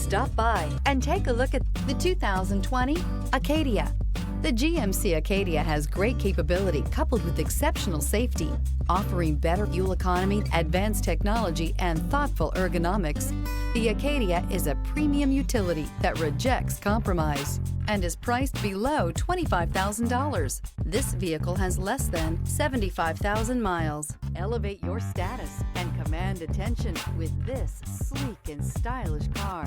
Stop by and take a look at the 2020 Acadia. The GMC Acadia has great capability coupled with exceptional safety, offering better fuel economy, advanced technology, and thoughtful ergonomics. The Acadia is a premium utility that rejects compromise and is priced below $25,000. This vehicle has less than 75,000 miles. Elevate your status and command attention with this sleek and stylish car.